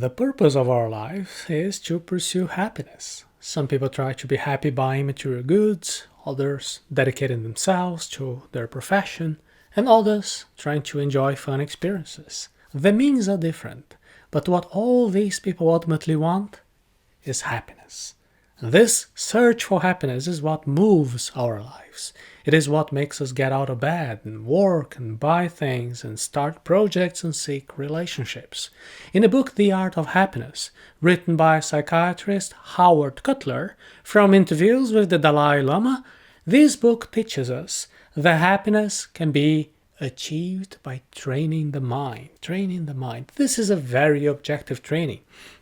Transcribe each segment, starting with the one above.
The purpose of our life is to pursue happiness. Some people try to be happy buying material goods, others dedicating themselves to their profession, and others trying to enjoy fun experiences. The means are different, but what all these people ultimately want is happiness. This search for happiness is what moves our lives. It is what makes us get out of bed and work and buy things and start projects and seek relationships. In the book The Art of Happiness, written by psychiatrist Howard Cutler, from interviews with the Dalai Lama, this book teaches us that happiness can be achieved by training the mind. Training the mind. This is a very objective training.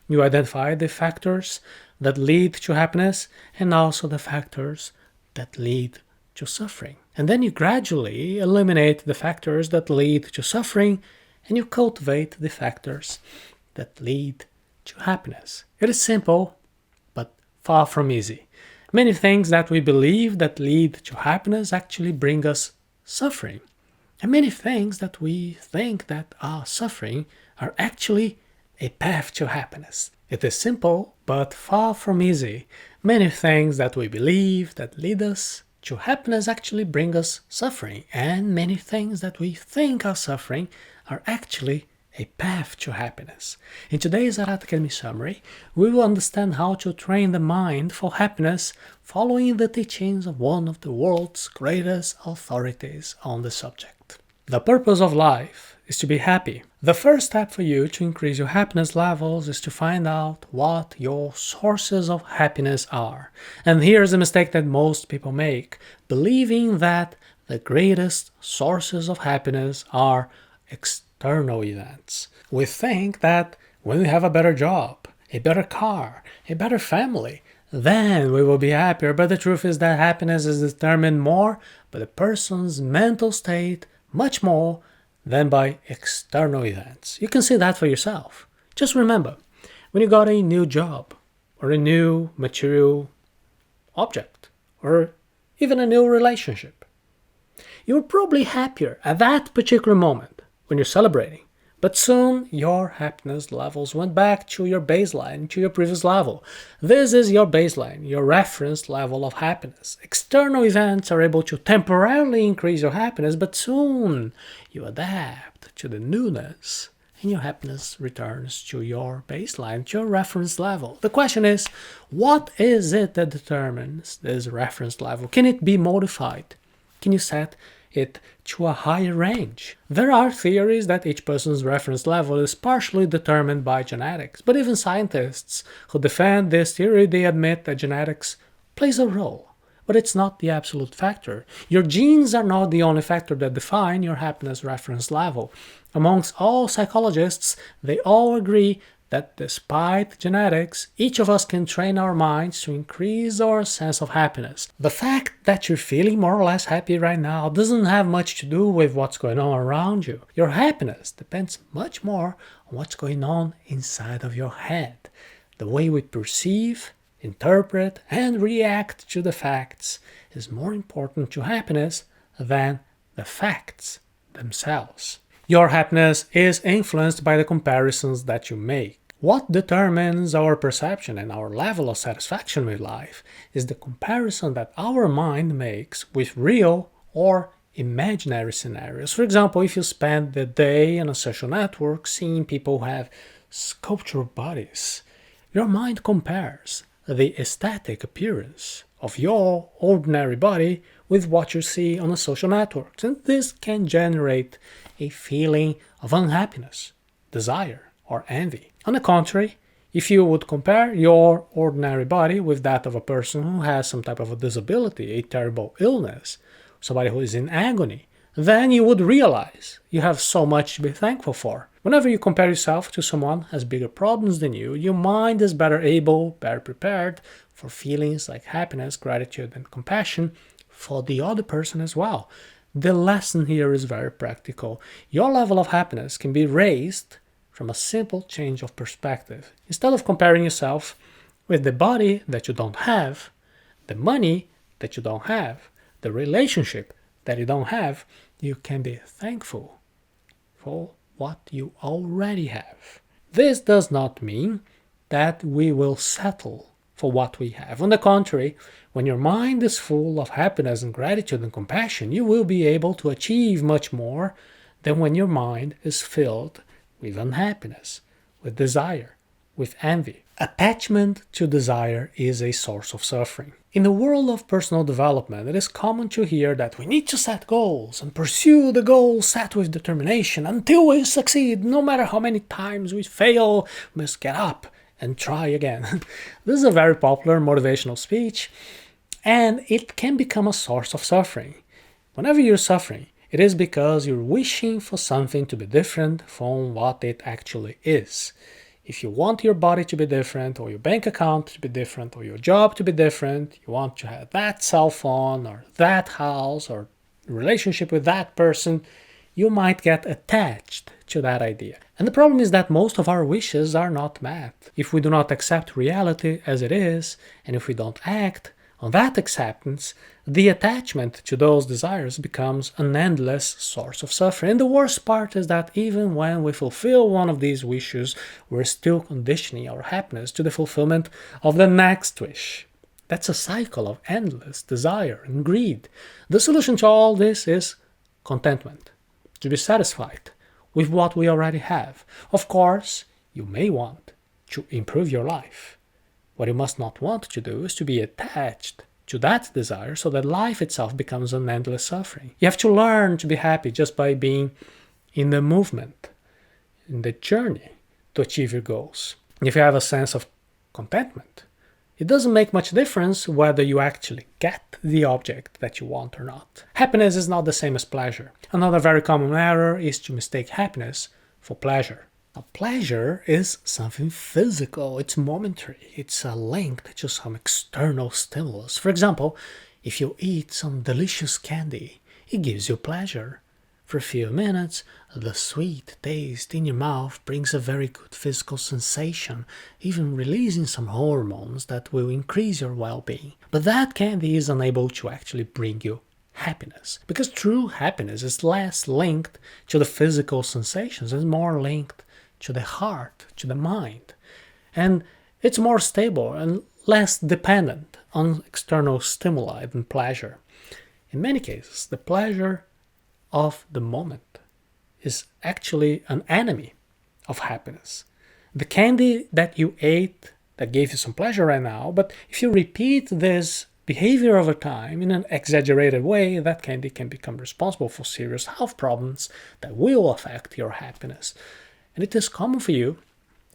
You identify the factors that lead to happiness and also the factors that lead to suffering. And then you gradually eliminate the factors that lead to suffering and you cultivate the factors that lead to happiness. It is simple, but far from easy. Many things that we believe that lead to happiness actually bring us suffering. And many things that we think that are suffering are actually a path to happiness. It is simple, but far from easy. Many things that we believe that lead us to happiness actually bring us suffering, and many things that we think are suffering are actually a path to happiness. In today's Arata Academy summary, we will understand how to train the mind for happiness following the teachings of one of the world's greatest authorities on the subject. The purpose of life is to be happy. The first step for you to increase your happiness levels is to find out what your sources of happiness are. And here's a mistake that most people make, believing that the greatest sources of happiness are external events. We think that when we have a better job, a better car, a better family, then we will be happier. But the truth is that happiness is determined more by the person's mental state, much more than by external events. You can see that for yourself. Just remember, when you got a new job, or a new material object, or even a new relationship, you're probably happier at that particular moment when you're celebrating. But soon, your happiness levels went back to your baseline, to your previous level. This is your baseline, your reference level of happiness. External events are able to temporarily increase your happiness, but soon you adapt to the newness and your happiness returns to your baseline, to your reference level. The question is, what is it that determines this reference level? Can it be modified? Can you set it to a higher range? There are theories that each person's reference level is partially determined by genetics, but even scientists who defend this theory, they admit that genetics plays a role, but it's not the absolute factor. Your genes are not the only factor that define your happiness reference level. Amongst all psychologists, they all agree that despite genetics, each of us can train our minds to increase our sense of happiness. The fact that you're feeling more or less happy right now doesn't have much to do with what's going on around you. Your happiness depends much more on what's going on inside of your head. The way we perceive, interpret, and react to the facts is more important to happiness than the facts themselves. Your happiness is influenced by the comparisons that you make. What determines our perception and our level of satisfaction with life is the comparison that our mind makes with real or imaginary scenarios. For example, if you spend the day on a social network seeing people who have sculptural bodies, your mind compares the aesthetic appearance of your ordinary body with what you see on a social network. And this can generate a feeling of unhappiness, desire, or envy. On the contrary, if you would compare your ordinary body with that of a person who has some type of a disability, a terrible illness, somebody who is in agony, then you would realize you have so much to be thankful for. Whenever you compare yourself to someone who has bigger problems than you, your mind is better prepared for feelings like happiness, gratitude, and compassion for the other person as well. The lesson here is very practical. Your level of happiness can be raised from a simple change of perspective. Instead of comparing yourself with the body that you don't have, the money that you don't have, the relationship that you don't have, you can be thankful for what you already have. This does not mean that we will settle for what we have. On the contrary, when your mind is full of happiness and gratitude and compassion, you will be able to achieve much more than when your mind is filled with unhappiness, with desire, with envy. Attachment to desire is a source of suffering. In the world of personal development, it is common to hear that we need to set goals and pursue the goals set with determination until we succeed. No matter how many times we fail, we must get up and try again. This is a very popular motivational speech, and it can become a source of suffering. Whenever you're suffering, it is because you're wishing for something to be different from what it actually is. If you want your body to be different, or your bank account to be different, or your job to be different, you want to have that cell phone, or that house, or relationship with that person, you might get attached to that idea. And the problem is that most of our wishes are not met. If we do not accept reality as it is, and if we don't act on that acceptance, the attachment to those desires becomes an endless source of suffering. And the worst part is that even when we fulfill one of these wishes, we're still conditioning our happiness to the fulfillment of the next wish. That's a cycle of endless desire and greed. The solution to all this is contentment, to be satisfied with what we already have. Of course, you may want to improve your life. What you must not want to do is to be attached to that desire so that life itself becomes an endless suffering. You have to learn to be happy just by being in the movement, in the journey to achieve your goals. If you have a sense of contentment, it doesn't make much difference whether you actually get the object that you want or not. Happiness is not the same as pleasure. Another very common error is to mistake happiness for pleasure. Now, pleasure is something physical, it's momentary, it's linked to some external stimulus. For example, if you eat some delicious candy, it gives you pleasure. For a few minutes, the sweet taste in your mouth brings a very good physical sensation, even releasing some hormones that will increase your well-being. But that candy is unable to actually bring you happiness, because true happiness is less linked to the physical sensations and more linked to the heart, to the mind. And it's more stable and less dependent on external stimuli than pleasure. In many cases, the pleasure of the moment is actually an enemy of happiness. The candy that you ate that gave you some pleasure right now, but if you repeat this behavior over time in an exaggerated way, that candy can become responsible for serious health problems that will affect your happiness. And it is common for you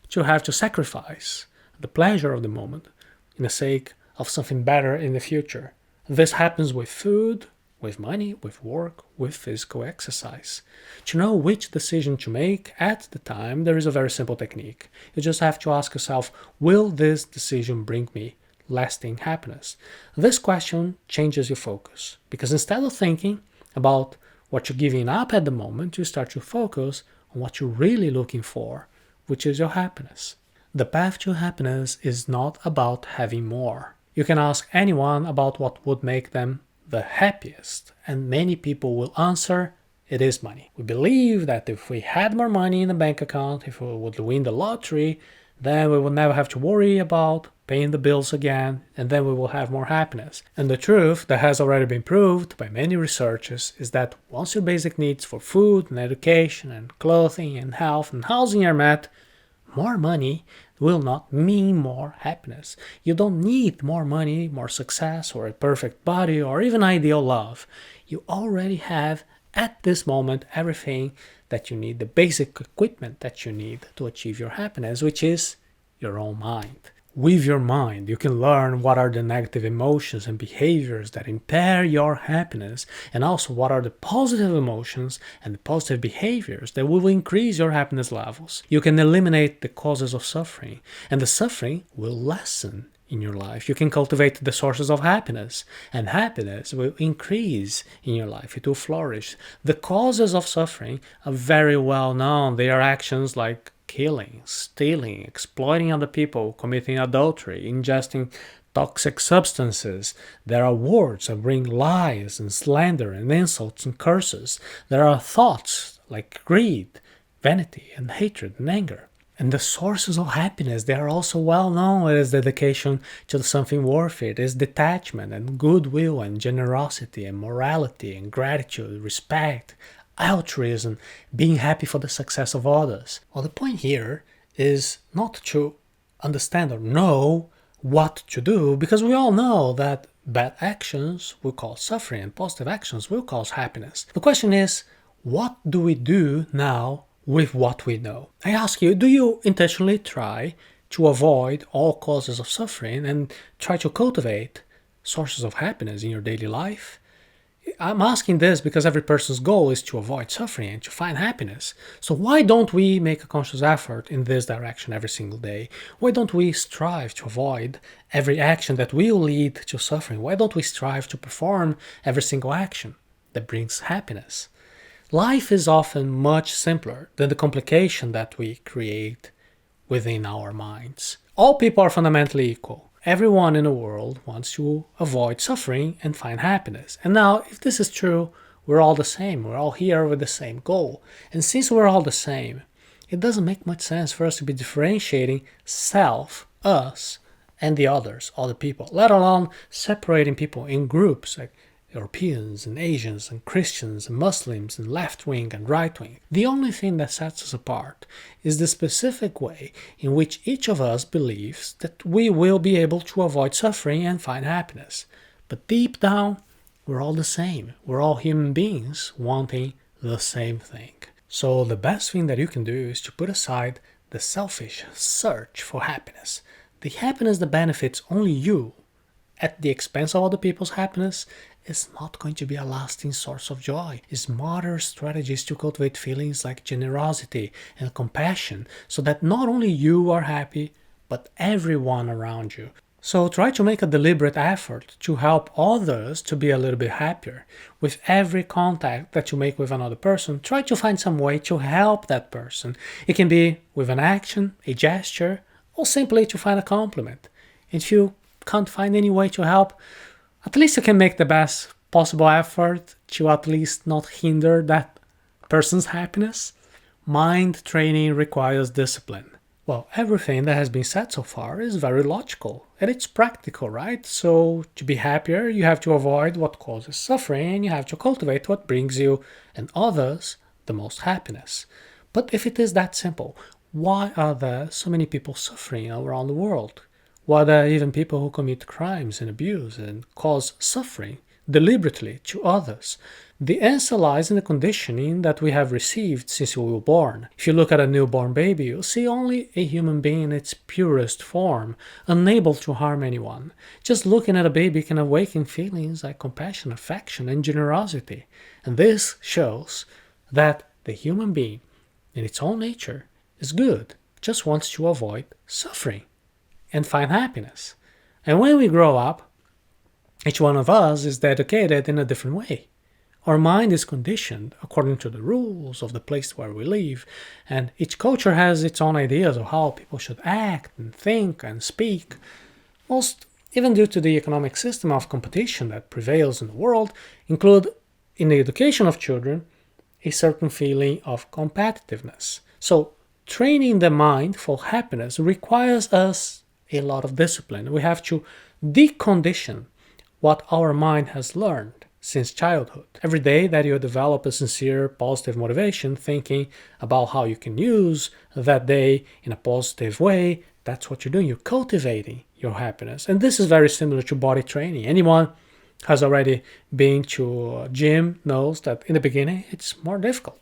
to have to sacrifice the pleasure of the moment in the sake of something better in the future. This happens with food, with money, with work, with physical exercise. To know which decision to make at the time, there is a very simple technique. You just have to ask yourself, will this decision bring me lasting happiness? This question changes your focus, because instead of thinking about what you're giving up at the moment, you start to focus on what you're really looking for, which is your happiness. The path to happiness is not about having more. You can ask anyone about what would make them the happiest, and many people will answer, it is money. We believe that if we had more money in the bank account, if we would win the lottery, then we will never have to worry about paying the bills again, and then we will have more happiness. And the truth that has already been proved by many researchers is that once your basic needs for food and education and clothing and health and housing are met, more money will not mean more happiness. You don't need more money, more success, or a perfect body, or even ideal love. You already have at this moment everything that you need, the basic equipment that you need to achieve your happiness, which is your own mind. With your mind, you can learn what are the negative emotions and behaviors that impair your happiness, and also what are the positive emotions and the positive behaviors that will increase your happiness levels. You can eliminate the causes of suffering, and the suffering will lessen in your life. You can cultivate the sources of happiness, and happiness will increase in your life. It will flourish. The causes of suffering are very well known. They are actions like killing, stealing, exploiting other people, committing adultery, ingesting toxic substances. There are words that bring lies and slander and insults and curses. There are thoughts like greed, vanity, and hatred and anger. And the sources of happiness, they are also well known. It is dedication to something worth it. It is detachment and goodwill and generosity and morality and gratitude, respect, altruism, being happy for the success of others. Well, the point here is not to understand or know what to do, because we all know that bad actions will cause suffering and positive actions will cause happiness. The question is, what do we do now with what we know? I ask you, do you intentionally try to avoid all causes of suffering and try to cultivate sources of happiness in your daily life? I'm asking this because every person's goal is to avoid suffering and to find happiness. So why don't we make a conscious effort in this direction every single day? Why don't we strive to avoid every action that will lead to suffering? Why don't we strive to perform every single action that brings happiness? Life is often much simpler than the complication that we create within our minds. All people are fundamentally equal. Everyone in the world wants to avoid suffering and find happiness. And now, if this is true, we're all the same. We're all here with the same goal. And since we're all the same, it doesn't make much sense for us to be differentiating self, us, and the others, other people, let alone separating people in groups like Europeans and Asians and Christians and Muslims and left wing and right wing. The only thing that sets us apart is the specific way in which each of us believes that we will be able to avoid suffering and find happiness. But deep down, we're all the same. We're all human beings wanting the same thing. So the best thing that you can do is to put aside the selfish search for happiness. The happiness that benefits only you at the expense of other people's happiness is not going to be a lasting source of joy. Smarter strategies to cultivate feelings like generosity and compassion so that not only you are happy, but everyone around you. So try to make a deliberate effort to help others to be a little bit happier. With every contact that you make with another person, try to find some way to help that person. It can be with an action, a gesture, or simply to find a compliment. If you can't find any way to help, at least you can make the best possible effort to at least not hinder that person's happiness. Mind training requires discipline. Well, everything that has been said so far is very logical and it's practical, right? So to be happier, you have to avoid what causes suffering and you have to cultivate what brings you and others the most happiness. But if it is that simple, why are there so many people suffering around the world? Why are there even people who commit crimes and abuse and cause suffering deliberately to others? The answer lies in the conditioning that we have received since we were born. If you look at a newborn baby, you'll see only a human being in its purest form, unable to harm anyone. Just looking at a baby can awaken feelings like compassion, affection, and generosity. And this shows that the human being, in its own nature, is good, just wants to avoid suffering and find happiness. And when we grow up, each one of us is educated in a different way. Our mind is conditioned according to the rules of the place where we live, and each culture has its own ideas of how people should act and think and speak. Most, even due to the economic system of competition that prevails in the world, include in the education of children a certain feeling of competitiveness. So training the mind for happiness requires us a lot of discipline. We have to decondition what our mind has learned since childhood. Every day that you develop a sincere, positive motivation, thinking about how you can use that day in a positive way, that's what you're doing. You're cultivating your happiness. And this is very similar to body training. Anyone has already been to a gym knows that in the beginning it's more difficult.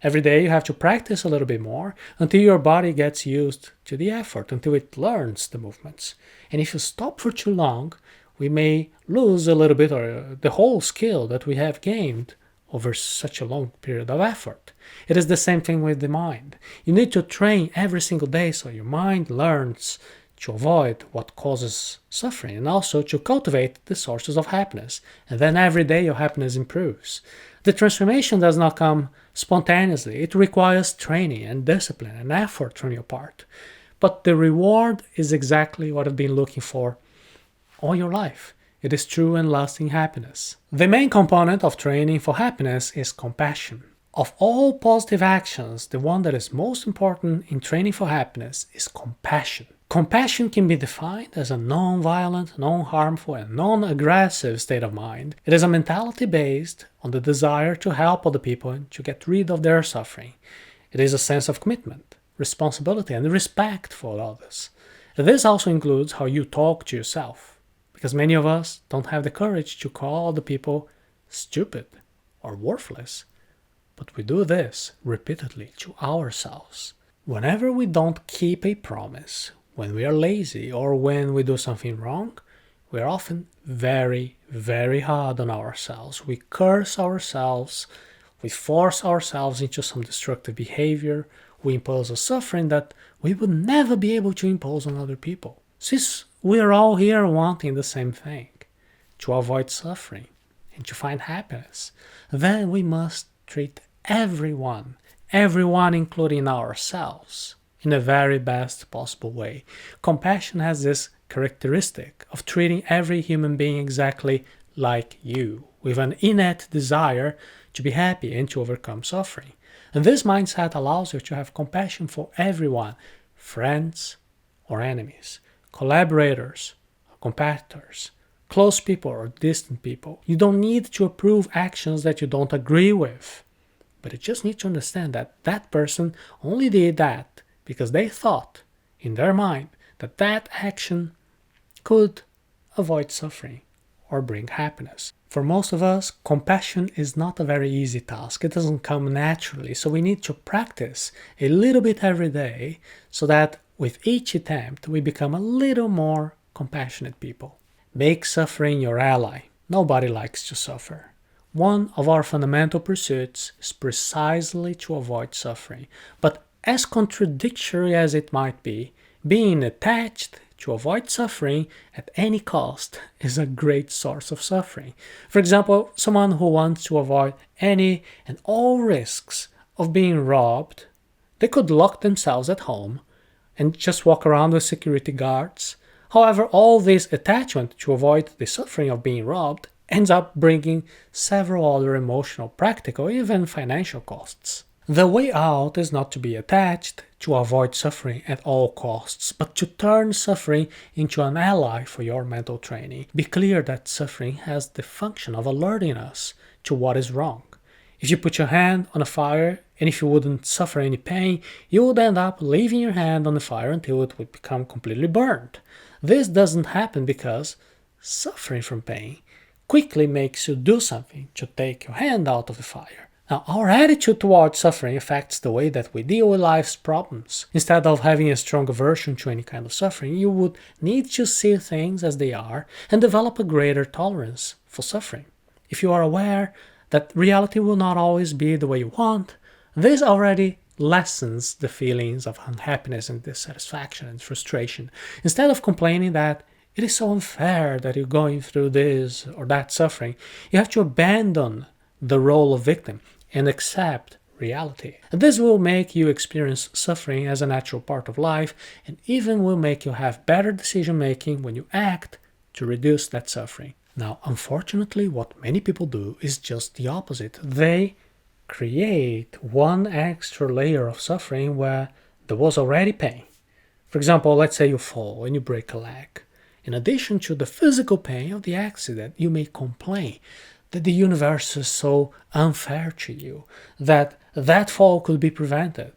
Every day you have to practice a little bit more until your body gets used to the effort, until it learns the movements. And if you stop for too long, we may lose a little bit or the whole skill that we have gained over such a long period of effort. It is the same thing with the mind. You need to train every single day so your mind learns to avoid what causes suffering and also to cultivate the sources of happiness. And then every day your happiness improves. The transformation does not come spontaneously. It requires training and discipline and effort from your part. But the reward is exactly what I've been looking for all your life. It is true and lasting happiness. The main component of training for happiness is compassion. Of all positive actions, the one that is most important in training for happiness is compassion. Compassion can be defined as a non-violent, non-harmful, and non-aggressive state of mind. It is a mentality based on the desire to help other people and to get rid of their suffering. It is a sense of commitment, responsibility, and respect for others. This also includes how you talk to yourself, because many of us don't have the courage to call other people stupid or worthless, but we do this repeatedly to ourselves. Whenever we don't keep a promise, when we are lazy or when we do something wrong, we are often very, very hard on ourselves. We curse ourselves, we force ourselves into some destructive behavior, we impose a suffering that we would never be able to impose on other people. Since we are all here wanting the same thing, to avoid suffering and to find happiness, then we must treat everyone including ourselves, in the very best possible way. Compassion has this characteristic of treating every human being exactly like you, with an innate desire to be happy and to overcome suffering. And this mindset allows you to have compassion for everyone, friends or enemies, collaborators or competitors, close people or distant people. You don't need to approve actions that you don't agree with, but you just need to understand that that person only did that because they thought in their mind that that action could avoid suffering or bring happiness. For most of us, compassion is not a very easy task. It doesn't come naturally, so we need to practice a little bit every day so that with each attempt we become a little more compassionate people. Make suffering your ally. Nobody likes to suffer. One of our fundamental pursuits is precisely to avoid suffering, but as contradictory as it might be, being attached to avoid suffering at any cost is a great source of suffering. For example, someone who wants to avoid any and all risks of being robbed, they could lock themselves at home and just walk around with security guards. However, all this attachment to avoid the suffering of being robbed ends up bringing several other emotional, practical, even financial costs. The way out is not to be attached to avoid suffering at all costs, but to turn suffering into an ally for your mental training. Be clear that suffering has the function of alerting us to what is wrong. If you put your hand on a fire, and if you wouldn't suffer any pain, you would end up leaving your hand on the fire until it would become completely burned. This doesn't happen because suffering from pain quickly makes you do something to take your hand out of the fire. Now, our attitude towards suffering affects the way that we deal with life's problems. Instead of having a strong aversion to any kind of suffering, you would need to see things as they are and develop a greater tolerance for suffering. If you are aware that reality will not always be the way you want, this already lessens the feelings of unhappiness and dissatisfaction and frustration. Instead of complaining that it is so unfair that you're going through this or that suffering, you have to abandon the role of victim and accept reality. This will make you experience suffering as a natural part of life and even will make you have better decision making when you act to reduce that suffering. Now, unfortunately, what many people do is just the opposite. They create one extra layer of suffering where there was already pain. For example, let's say you fall and you break a leg. In addition to the physical pain of the accident, you may complain that the universe is so unfair to you, that that fall could be prevented,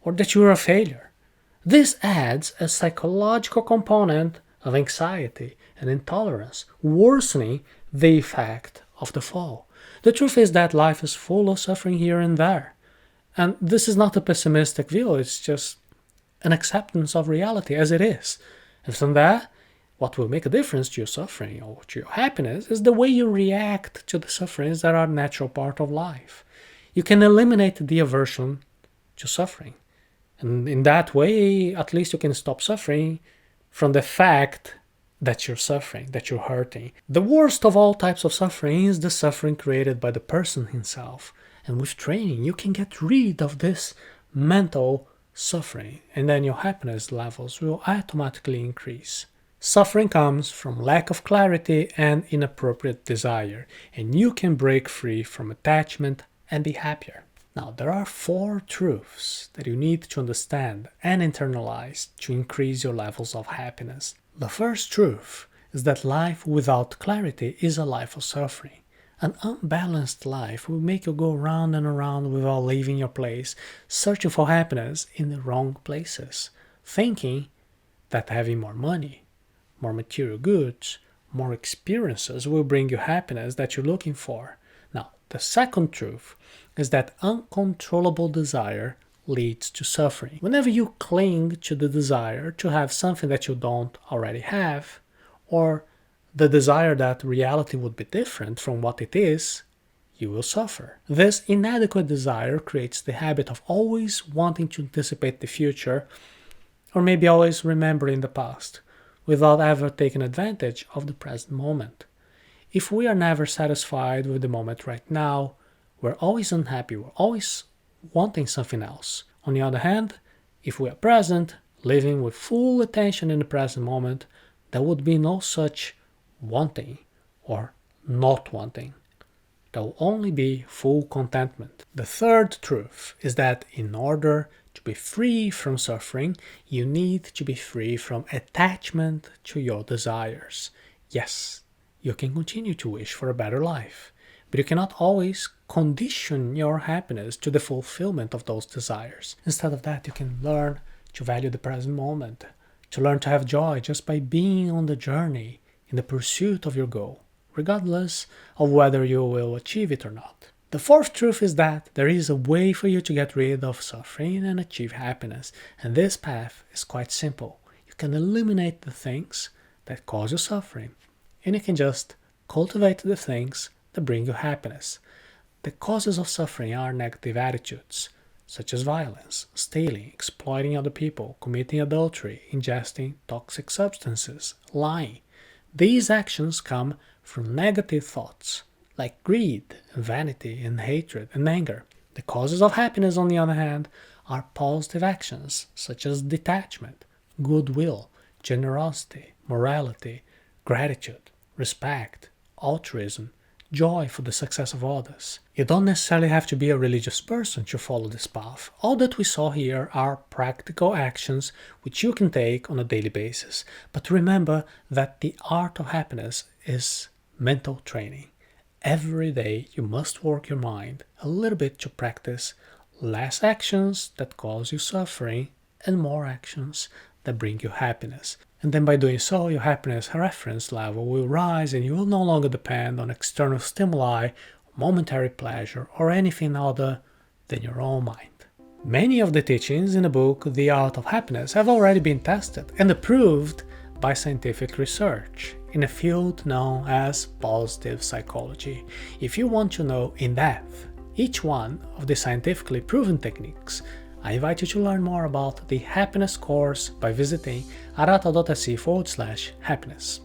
or that you are a failure. This adds a psychological component of anxiety and intolerance, worsening the effect of the fall. The truth is that life is full of suffering here and there. And this is not a pessimistic view, it's just an acceptance of reality as it is. And from that, what will make a difference to your suffering or to your happiness is the way you react to the sufferings that are a natural part of life. You can eliminate the aversion to suffering. And in that way, at least you can stop suffering from the fact that you're suffering, that you're hurting. The worst of all types of suffering is the suffering created by the person himself. And with training, you can get rid of this mental suffering, and then your happiness levels will automatically increase. Suffering comes from lack of clarity and inappropriate desire, and you can break free from attachment and be happier. Now, there are 4 truths that you need to understand and internalize to increase your levels of happiness. The first truth is that life without clarity is a life of suffering. An unbalanced life will make you go round and around without leaving your place, searching for happiness in the wrong places, thinking that having more money, more material goods, more experiences will bring you happiness that you're looking for. Now, the second truth is that uncontrollable desire leads to suffering. Whenever you cling to the desire to have something that you don't already have, or the desire that reality would be different from what it is, you will suffer. This inadequate desire creates the habit of always wanting to anticipate the future, or maybe always remembering the past, without ever taking advantage of the present moment. If we are never satisfied with the moment right now, we're always unhappy, we're always wanting something else. On the other hand, if we are present, living with full attention in the present moment, there would be no such wanting or not wanting. There will only be full contentment. The third truth is that in order to be free from suffering, you need to be free from attachment to your desires. Yes, you can continue to wish for a better life, but you cannot always condition your happiness to the fulfillment of those desires. Instead of that, you can learn to value the present moment, to learn to have joy just by being on the journey in the pursuit of your goal, regardless of whether you will achieve it or not. The fourth truth is that there is a way for you to get rid of suffering and achieve happiness, and this path is quite simple. You can eliminate the things that cause you suffering, and you can just cultivate the things that bring you happiness. The causes of suffering are negative attitudes, such as violence, stealing, exploiting other people, committing adultery, ingesting toxic substances, lying. These actions come from negative thoughts, like greed, vanity, and hatred, and anger. The causes of happiness, on the other hand, are positive actions, such as detachment, goodwill, generosity, morality, gratitude, respect, altruism, joy for the success of others. You don't necessarily have to be a religious person to follow this path. All that we saw here are practical actions which you can take on a daily basis. But remember that the art of happiness is mental training. Every day you must work your mind a little bit to practice less actions that cause you suffering and more actions that bring you happiness. And then by doing so, your happiness reference level will rise and you will no longer depend on external stimuli, momentary pleasure, or anything other than your own mind. Many of the teachings in the book The Art of Happiness have already been tested and approved by scientific research in a field known as positive psychology. If you want to know in depth each one of the scientifically proven techniques, I invite you to learn more about the happiness course by visiting arata.se/happiness.